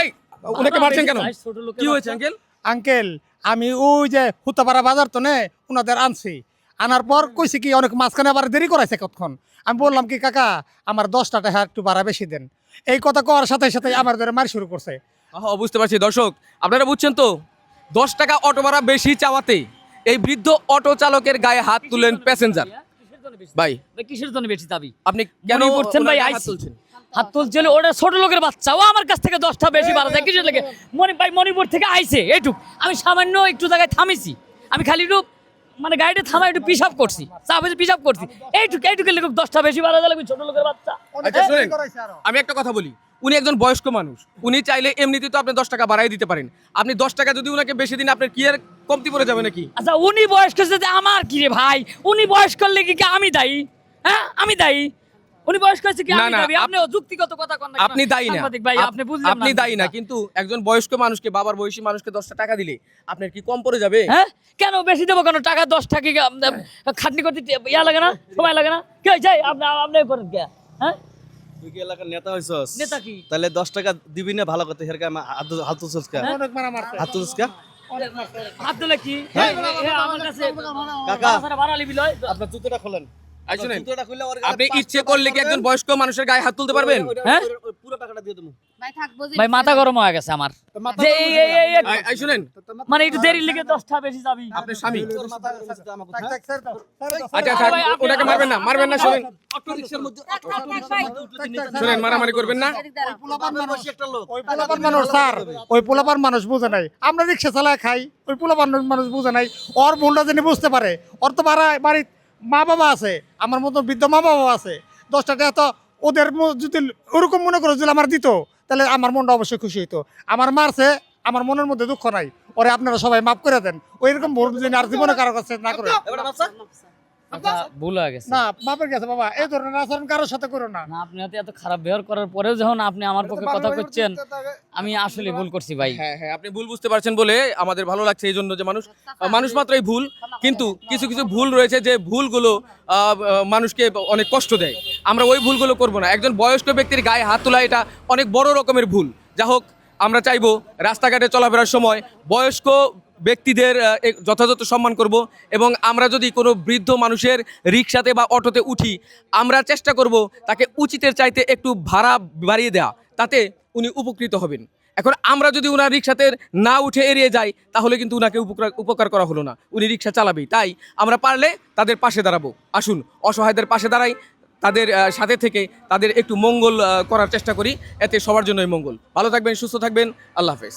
এই ওনাকে মারছেন কেন? কি হয়েছে আঙ্কেল? আঙ্কেল আমি ওই যে হুতাপাড়া বাজার তো নে ওনাদের আনছি, আনার পর কইছে কি অনেক মাঝখানে আবার দেরি করাইছে কতক্ষণ। আমি বললাম কি কাকা আমার 10টা টাকা একটু ভাড়া বেশি দেন, এই কথা কওয়ার সাথে সাথে আমার ধরে মার শুরু করছে। হ্যাঁ বুঝতে পারছি দর্শক, আপনারা বুঝছেন তো 10 টাকা অটো ভাড়া বেশি চাওয়াতে এই বৃদ্ধ অটো চালকের গায়ে হাত তুলেন প্যাসেঞ্জার। ভাই কিসের জন্য বেশি দাবি আপনি কেন মনে করছেন ভাই? ওনার গায়ে হাত আইসি তুলছেন? হাত তুলছিল, ওটা ছোট লোকের বাচ্চা, ও আমার কাছ থেকে 10টা বেশি ভাড়া দেয় কিসের লাগে? মণিপুর থেকে আইছে এইটুক, আমি সামান্য একটু জায়গায় থামিছি, আমি খালি একটু মানে গাড়িটা থামা একটু পিসাব করছি, পিসাব করছি, এইটুকের লোক 10টা বেশি ভাড়া দেয় ছোট লোকের বাচ্চা। আচ্ছা শুনেন, আমি একটা কথা বলি, উনি একজন বয়স্ক মানুষ, উনি চাইলে এমনিতে তো আপনি 10 টাকা বাড়াই দিতে পারেন। আপনি 10 টাকা যদি উনাকে বেশি দিন আপনার কি আর কমতি পড়ে যাবে নাকি? আচ্ছা উনি বয়স্ক হচ্ছে আমার কি রে ভাই? উনি বয়স্ক করলে কি আমি দায়ী? হ্যাঁ আমি দায়ী? উনি বয়স্ক হয়েছে কি না, আমি না, দায়ী? আপনি যুক্তিগত কথা কন না কেন? আপনি দায়ী না, সাংবাদিক ভাই আপনি বুঝলেন আপনি দায়ী না, কিন্তু একজন বয়স্ক মানুষকে, বাবার বয়সী মানুষকে 10টা টাকা দিলে আপনার কি কম পড়ে যাবে? হ্যাঁ কেন বেশি দেবো কেন? টাকা 10 টাকা খাটনি করতে ইয়া লাগে না, সময় লাগে না? কে যাই আপনি করেন কে? হ্যাঁ তুই কি এলাকার নেতা হইছস? নেতা কি? তাহলে 10 টাকা দিবি না ভালো করতে, হেরকা হাত তুলছস কা? অনেক মারা মারছে। হাত তুলছস কা? হাত দিলে কি? আমার কাছে কাকা ভাড়া লিবি লয়। আপনার জুতোটা খোলেন। আই শুনেন, জুতোটা খুললে ওর আপনি ইচ্ছে করলে কি একজন বয়স্ক মানুষের গায়ে হাত তুলতে পারবেন? হ্যাঁ? পুরো টাকাটা দিয়ে দেবো। ভাই মাথা গরম হয়ে গেছে আমার, যে আই শুনেন, মানে একটু দেরি লেগে 10টা বেশি যাবি। আপনার স্বামী, তোর মাথা কাছে আমাকে থাক, থাক, ছেড়ে দাও, ছেড়ে দাও, আচ্ছা ছেড়ে দাও। থাক, ওনাকে মারবেন না, মারবেন না, শুনেন অটো রিকশার মধ্যে শুনেন, মারামারি করবেন না। পোলাপান মানুষ, একটা লোক ওই পোলাপান মানুষ স্যার, ওই পোলাপান মানুষ বুঝে নাই, আমরা রিক্সা চালায় খাই, ওই পোলাপান মানুষ বুঝে নাই, ওর ভুলটা যিনি বুঝতে পারে, ওর তো বাড়ির মা বাবা আছে, আমার মতো বৃদ্ধ মা বাবা আছে, 10টা টাকা তো ওদের যদি ওরকম মনে করে যদি আমার দিত তাহলে আমার মনটা অবশ্যই খুশি হইতো। আমার মারছে, আমার মনের মধ্যে দুঃখ নাই, ওরে আপনারা সবাই মাফ করে দেন, ওই রকম ভুল যিনি আর জীবনে কারো কাছে না করে। আচ্ছা ভুল হয়ে গেছে। না মাপের গেছে বাবা, এই ধরনের আচরণ কারোর সাথে করো না। না আপনি এত খারাপ ব্যবহার করার পরেও যখন আপনি আমার পক্ষে কথা করছেন, আমি আসলে ভুল করছি ভাই। হ্যাঁ হ্যাঁ, আপনি ভুল বুঝতে পারছেন বলে আমাদের ভালো লাগছে, এই জন্য যে মানুষ মাত্রই ভুল, কিন্তু কিছু কিছু ভুল রয়েছে যে ভুলগুলো মানুষকে অনেক কষ্ট দেয়। আমরা ওই ভুলগুলো করব না। একজন বয়স্ক ব্যক্তির গায়ে হাত তোলা এটা অনেক বড় রকমের ভুল। যা হোক, আমরা চাইবো রাস্তাঘাটে চলাফেরার সময় বয়স্ক ব্যক্তিদের যথাযথ সম্মান করব, এবং আমরা যদি কোনো বৃদ্ধ মানুষের রিক্সাতে বা অটোতে উঠি, আমরা চেষ্টা করব তাকে উচিতের চাইতে একটু ভাড়া বাড়িয়ে দেওয়া, তাতে উনি উপকৃত হবেন। এখন আমরা যদি উনার রিক্সাতে না উঠে এড়িয়ে যাই, তাহলে কিন্তু উনাকে উপকার করা হলো না, উনি রিক্সা চালাবেই। তাই আমরা পারলে তাদের পাশে দাঁড়াবো। আসুন অসহায়দের পাশে দাঁড়াই, তাদের সাথে থেকে তাদের একটু মঙ্গল করার চেষ্টা করি, এতে সবার জন্যই মঙ্গল। ভালো থাকবেন, সুস্থ থাকবেন, আল্লাহ হাফেজ।